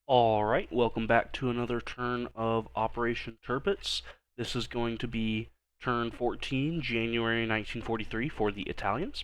Alright, welcome back to another turn of Operation Tirpitz. This is going to be turn 14, January 1943 for the Italians.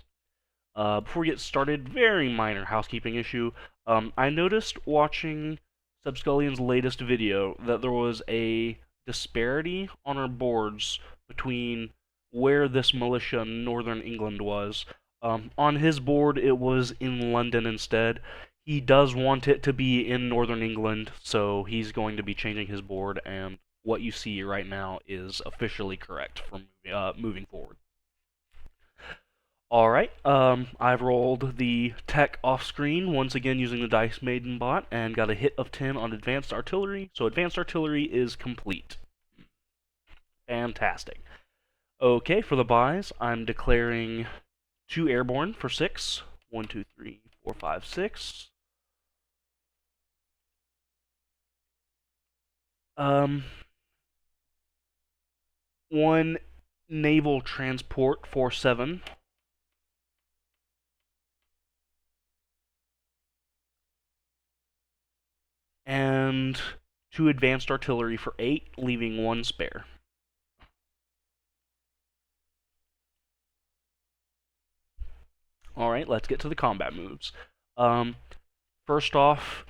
Before we get started, very minor housekeeping issue. I noticed watching Subscullion's latest video that there was a disparity on our boards between where this militia in northern England was. On his board, it was in London instead. He does want it to be in northern England, so he's going to be changing his board, and what you see right now is officially correct from moving forward. Alright, I've rolled the tech off screen, once again using the Dice Maiden bot, and got a hit of 10 on Advanced Artillery, so Advanced Artillery is complete. Fantastic. Okay, for the buys, I'm declaring 2 airborne for 6. 1, 2, 3, 4, 5, 6. One naval transport for 7. And 2 advanced artillery for 8, leaving 1 spare. Alright, let's get to the combat moves. First off,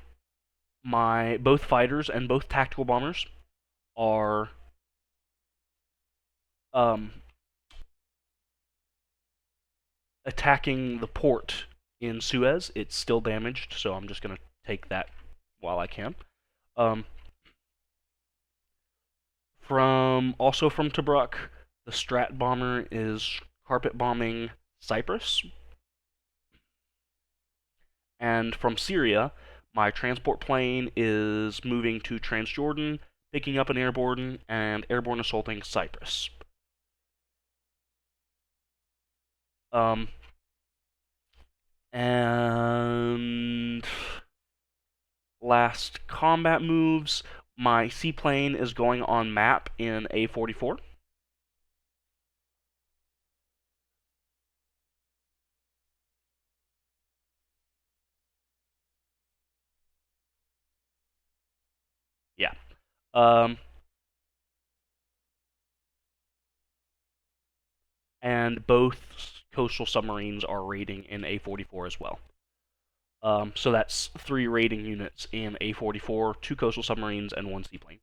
both fighters and both tactical bombers are attacking the port in Suez. It's still damaged, so I'm just going to take that while I can. Also from Tobruk, the Strat bomber is carpet bombing Cyprus. And from Syria, my transport plane is moving to Transjordan, picking up an airborne, and airborne assaulting Cyprus. And last combat moves, my seaplane is going on map in A44. Yeah. And both coastal submarines are raiding in A44 as well. So that's 3 raiding units in A44, 2 coastal submarines, and 1 seaplane.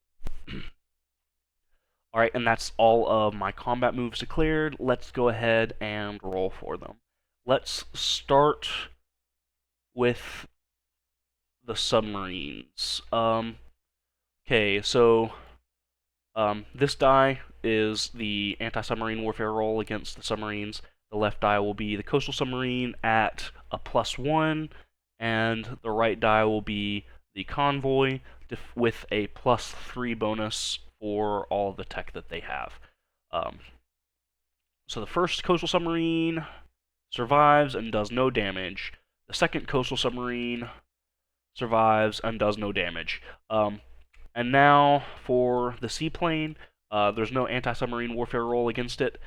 Alright, and that's all of my combat moves declared. Let's go ahead and roll for them. Let's start with the submarines. Okay, so this die is the anti-submarine warfare roll against the submarines. The left die will be the coastal submarine at a +1, and the right die will be the convoy with a +3 bonus for all the tech that they have. So the first coastal submarine survives and does no damage. The second coastal submarine survives and does no damage. And now for the seaplane, there's no anti-submarine warfare roll against it.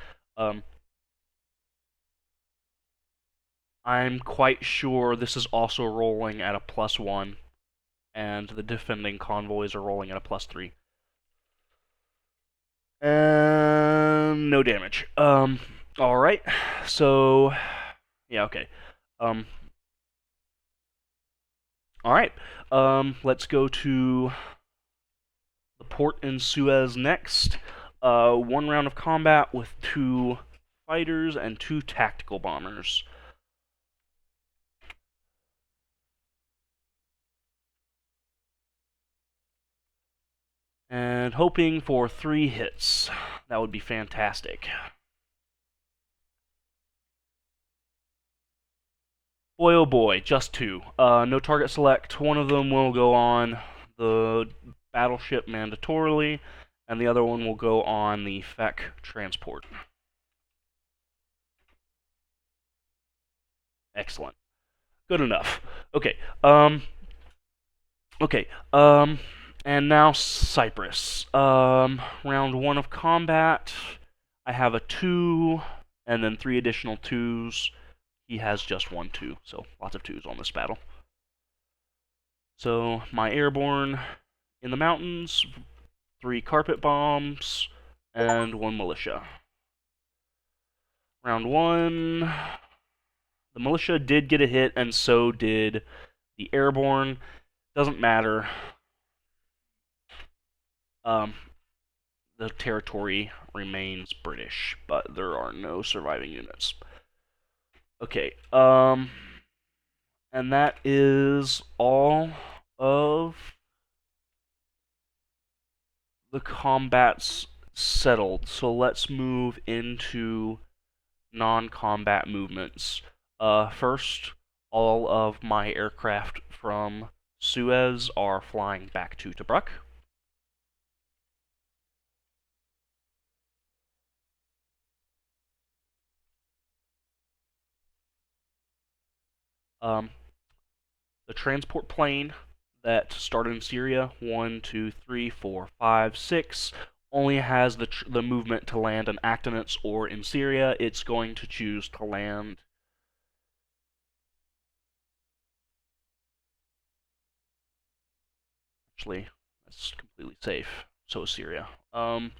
I'm quite sure this is also rolling at a +1, and the defending convoys are rolling at a +3. And no damage. Alright, so, yeah, okay. Alright, let's go to the port in Suez next. 1 round of combat with 2 fighters and 2 tactical bombers. And hoping for 3 hits. That would be fantastic. Boy, oh boy, just 2. No target select. One of them will go on the battleship mandatorily, and the other one will go on the FEC transport. Excellent. Good enough. Okay, and now Cyprus. Round 1 of combat. I have a 2, and then 3 additional 2s. He has just 1 2, so lots of 2s on this battle. So my airborne in the mountains, 3 carpet bombs, and 1 militia. Round 1, the militia did get a hit, and so did the airborne. Doesn't matter. The territory remains British, but there are no surviving units. Okay, and that is all of the combats settled. So let's move into non-combat movements. First, all of my aircraft from Suez are flying back to Tobruk. The transport plane that started in Syria, 1, 2, 3, 4, 5, 6, only has the movement to land in Actonitz or in Syria. It's going to choose to land. Actually, that's completely safe. So is Syria. Actonitz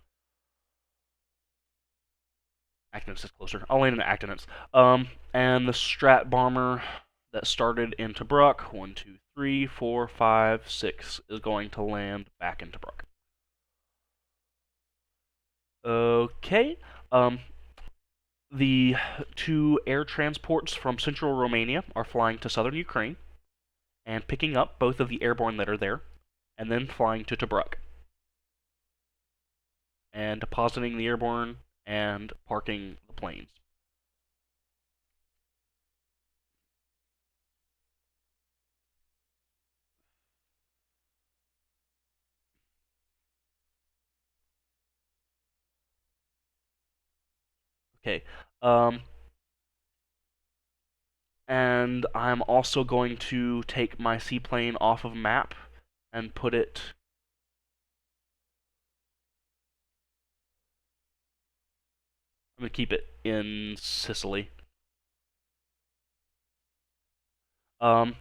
is closer. I'll land in Actonitz. And the Strat bomber that started in Tobruk, 1, 2, 3, 4, 5, 6, is going to land back in Tobruk. Okay. The 2 air transports from central Romania are flying to southern Ukraine and picking up both of the airborne that are there, and then flying to Tobruk and depositing the airborne and parking the planes. Okay. And I'm also going to take my seaplane off of map and put it. I'm going to keep it in Sicily. And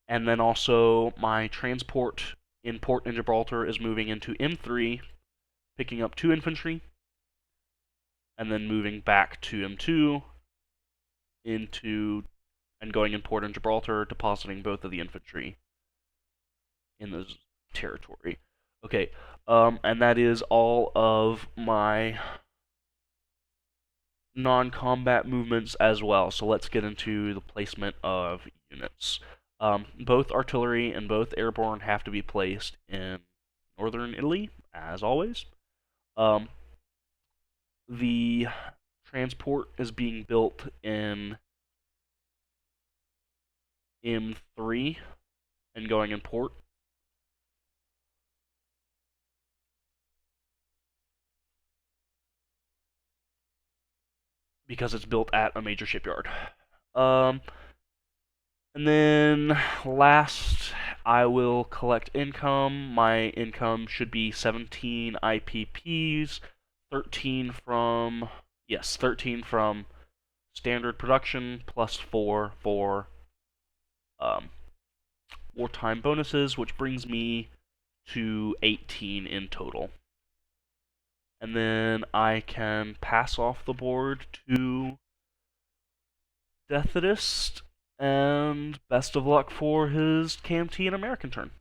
then also my transport in port in Gibraltar is moving into M3, picking up 2 infantry, and then moving back to M2 into and going in port in Gibraltar, depositing both of the infantry in the territory. Okay, and that is all of my non-combat movements as well. So let's get into the placement of units. Both artillery and both airborne have to be placed in northern Italy, as always. The transport is being built in M3 and going in port. Because it's built at a major shipyard. And then last, I will collect income. My income should be 17 IPPs, 13 from, yes, 13 from standard production, plus 4 for wartime bonuses, which brings me to 18 in total. And then I can pass off the board to Deathidist, and best of luck for his KMT and American turn.